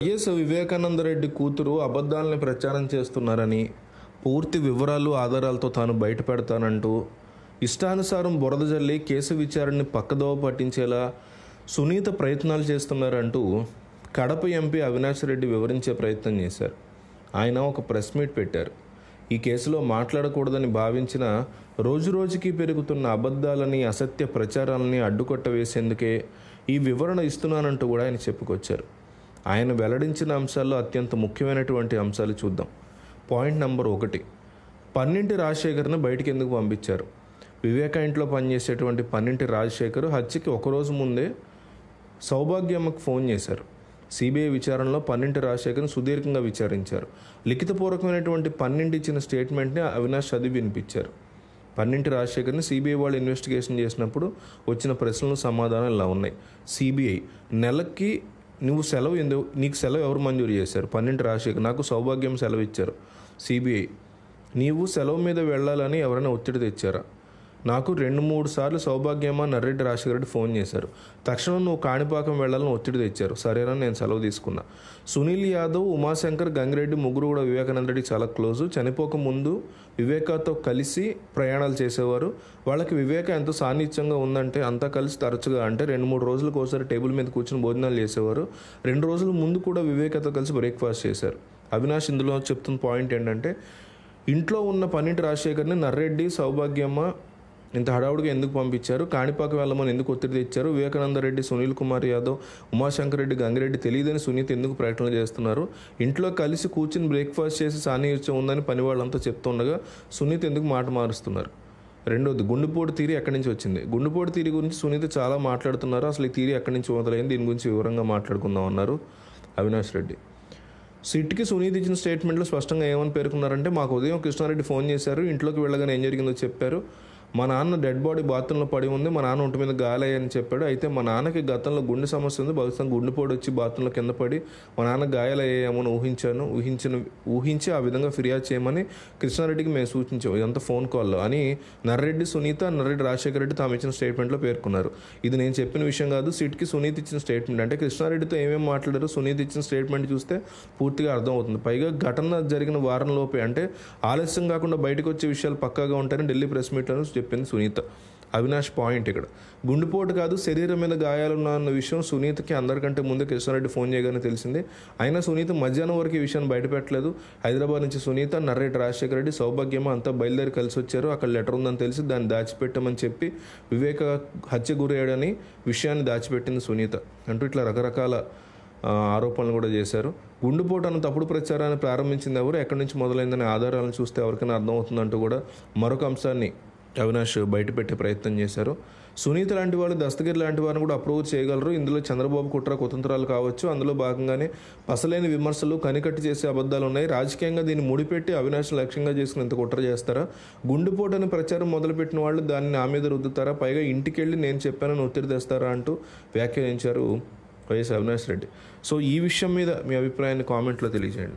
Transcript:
YS Vivekananda Reddy కూతురు అబద్ధాలని ప్రచారం చేస్తున్నారని, పూర్తి వివరాలు ఆధారాలతో తాను బయటపెడతానంటూ ఇష్టానుసారం బురద జల్లి కేసు విచారణని పక్కదోవ పట్టించేలా సునీత ప్రయత్నాలు చేస్తున్నారంటూ కడప ఎంపీ అవినాష్ రెడ్డి వివరించే ప్రయత్నం చేశారు. ఆయన ఒక ప్రెస్ మీట్ పెట్టారు. ఈ కేసులో మాట్లాడకూడదని భావించిన రోజురోజుకి పెరుగుతున్న అబద్ధాలని, అసత్య ప్రచారాలని అడ్డుకొట్ట వేసేందుకే ఈ వివరణ ఇస్తున్నానంటూ కూడా ఆయన చెప్పుకొచ్చారు. ఆయన వెల్లడించిన అంశాల్లో అత్యంత ముఖ్యమైనటువంటి అంశాలు చూద్దాం. పాయింట్ నెంబర్ 1, పన్నింటి రాజశేఖర్ని బయటికి ఎందుకు పంపించారు? వివేక ఇంట్లో పనిచేసేటువంటి పన్నింటి రాజశేఖర్ హత్యకి ఒకరోజు ముందే సౌభాగ్యమ్మకు ఫోన్ చేశారు. సిబిఐ విచారణలో పన్నింటి రాజశేఖర్ని సుదీర్ఘంగా విచారించారు. లిఖితపూర్వకమైనటువంటి పన్నింటి ఇచ్చిన స్టేట్మెంట్ని అవినాష్ చదివి వినిపించారు. పన్నింటి రాజశేఖర్ని సిబిఐ వాళ్ళు ఇన్వెస్టిగేషన్ చేసినప్పుడు వచ్చిన ప్రశ్నలు, సమాధానాలు ఇలా ఉన్నాయి. సిబిఐ, నెలకి నీకు సెలవు ఎవరు మంజూరు చేశారు? పన్నింటి రాజశేఖర్. నాకు సౌభాగ్యం సెలవు ఇచ్చారు. సిబిఐ, నీవు సెలవు మీద వెళ్ళాలని ఎవరైనా ఒత్తిడి తెచ్చారా? నాకు 2-3 సార్లు సౌభాగ్యమ్మ, నర్రెడ్డి రాజశేఖర రెడ్డి ఫోన్ చేశారు. తక్షణం నువ్వు కాణిపాకం వెళ్ళాలని ఒత్తిడి తెచ్చారు. సరేనా, నేను సెలవు తీసుకున్నా. సునీల్ యాదవ్, ఉమాశంకర్, గంగిరెడ్డి ముగ్గురు కూడా వివేకానంద రెడ్డి చాలా క్లోజు. చనిపోక ముందు వివేకాతో కలిసి ప్రయాణాలు చేసేవారు. వాళ్ళకి వివేక ఎంత సాన్నిధ్యంగా ఉందంటే అంతా కలిసి తరచుగా, అంటే 2-3 రోజులకు ఒకసారి టేబుల్ మీద కూర్చొని భోజనాలు చేసేవారు. 2 రోజుల ముందు కూడా వివేకతో కలిసి బ్రేక్ఫాస్ట్ చేశారు. అవినాష్ ఇందులో చెప్తున్న పాయింట్ ఏంటంటే, ఇంట్లో ఉన్న పన్నింటి రాజశేఖర్ని నర్రెడ్డి, సౌభాగ్యమ్మ ఇంత హడావుడిగా ఎందుకు పంపించారు? కాణిపాక వెళ్ళమని ఎందుకు ఒత్తిడి తెచ్చారు? వివేకానంద రెడ్డి, సునీల్ కుమార్ యాదవ్, ఉమాశంకర్ రెడ్డి, గంగిరెడ్డి తెలియదని సునీత ఎందుకు ప్రకటనలు చేస్తున్నారు? ఇంట్లో కలిసి కూర్చుని బ్రేక్ఫాస్ట్ చేసి సాన్నిహిత్యం ఉందని పని వాళ్ళంతా చెప్తుండగా సునీత ఎందుకు మాట మారుస్తున్నారు? రెండోది, గుండెపోటు థియరీ ఎక్కడి నుంచి వచ్చింది? గుండెపోటు థియరీ గురించి సునీత చాలా మాట్లాడుతున్నారు. అసలు ఈ థియరీ ఎక్కడి నుంచి మొదలైంది? దీని గురించి వివరంగా మాట్లాడుకుందాం అన్నారు అవినాష్ రెడ్డి. సిట్కి సునీత ఇచ్చిన స్టేట్మెంట్లో స్పష్టంగా ఏమని పేర్కొన్నారంటే, మాకు ఉదయం కృష్ణారెడ్డి ఫోన్ చేశారు. ఇంట్లోకి వెళ్ళగానే ఏం జరిగిందో చెప్పారు. మా నాన్న డెడ్ బాడీ బాత్రూంలో పడి ఉంది. మా నాన్న ఒంటి మీద గాయాలని చెప్పాడు. అయితే మా నాన్నకి గతంలో గుండె సమస్య ఉంది. బహుశా గుండెపోటు వచ్చి బాత్రూంలో కింద పడి మా నాన్న గాయాలయ్యామని ఊహించి ఆ విధంగా ఫిర్యాదు చేయమని కృష్ణారెడ్డికి మేము సూచించాము. ఇదంతా ఫోన్ కాల్లో అని నర్రెడ్డి సునీత, నర్రెడ్డి రాజశేఖర రెడ్డి తాము ఇచ్చిన స్టేట్మెంట్లో పేర్కొన్నారు. ఇది నేను చెప్పిన విషయం కాదు, సిట్కి సునీత ఇచ్చిన స్టేట్మెంట్. అంటే కృష్ణారెడ్డితో ఏమేమి మాట్లాడారో సునీత ఇచ్చిన స్టేట్మెంట్ చూస్తే పూర్తిగా అర్థమవుతుంది. పైగా ఘటన జరిగిన వారం లోపే, అంటే ఆలస్యం కాకుండా బయటకు వచ్చే విషయాలు పక్కాగా ఉంటాయని ఢిల్లీ ప్రెస్ మీట్లో చెప్పింది సునీత. అవినాష్ పాయింట్ ఇక్కడ, గుండెపోటు కాదు శరీరం మీద గాయాలున్న విషయం సునీతకి అందరికంటే ముందే కృష్ణారెడ్డి ఫోన్ చేయగానే తెలిసింది. అయినా సునీత మధ్యాహ్నం వరకు ఈ విషయాన్ని బయటపెట్టలేదు. హైదరాబాద్ నుంచి సునీత, నర్రెడ్డి రాజశేఖర రెడ్డి, సౌభాగ్యమ్మ అంతా బయలుదేరి కలిసి వచ్చారు. అక్కడ లెటర్ ఉందని తెలిసి దాన్ని దాచిపెట్టమని చెప్పి వివేక హత్య గురయ్యాడని విషయాన్ని దాచిపెట్టింది సునీత అంటూ ఇట్లా రకరకాల ఆరోపణలు కూడా చేశారు. గుండెపోటు అన్న తప్పుడు ప్రచారాన్ని ప్రారంభించింది ఎవరు, ఎక్కడి నుంచి మొదలైందనే ఆధారాలను చూస్తే ఎవరికైనా అర్థమవుతుందంటూ కూడా మరొక అంశాన్ని అవినాష్ బయటపెట్టే ప్రయత్నం చేశారు. సునీత లాంటి వాళ్ళు, దస్తగిరి లాంటి వారిని కూడా అప్రూవ్ చేయగలరు. ఇందులో చంద్రబాబు కుట్ర కుతంత్రాలు కావచ్చు. అందులో భాగంగానే పసలేని విమర్శలు, కనికట్టి చేసే అబద్ధాలు ఉన్నాయి. రాజకీయంగా దీన్ని ముడిపెట్టి అవినాష్ లక్ష్యంగా చేసుకుని ఇంత కుట్ర చేస్తారా? గుండెపోటు అని ప్రచారం మొదలుపెట్టిన వాళ్ళు దాన్ని నా మీద రుద్దుతారా? పైగా ఇంటికి వెళ్ళి నేను చెప్పానని ఒత్తిడి తెస్తారా అంటూ వ్యాఖ్యానించారు వైఎస్ అవినాష్ రెడ్డి. సో ఈ విషయం మీద మీ అభిప్రాయాన్ని కామెంట్లో తెలియజేయండి.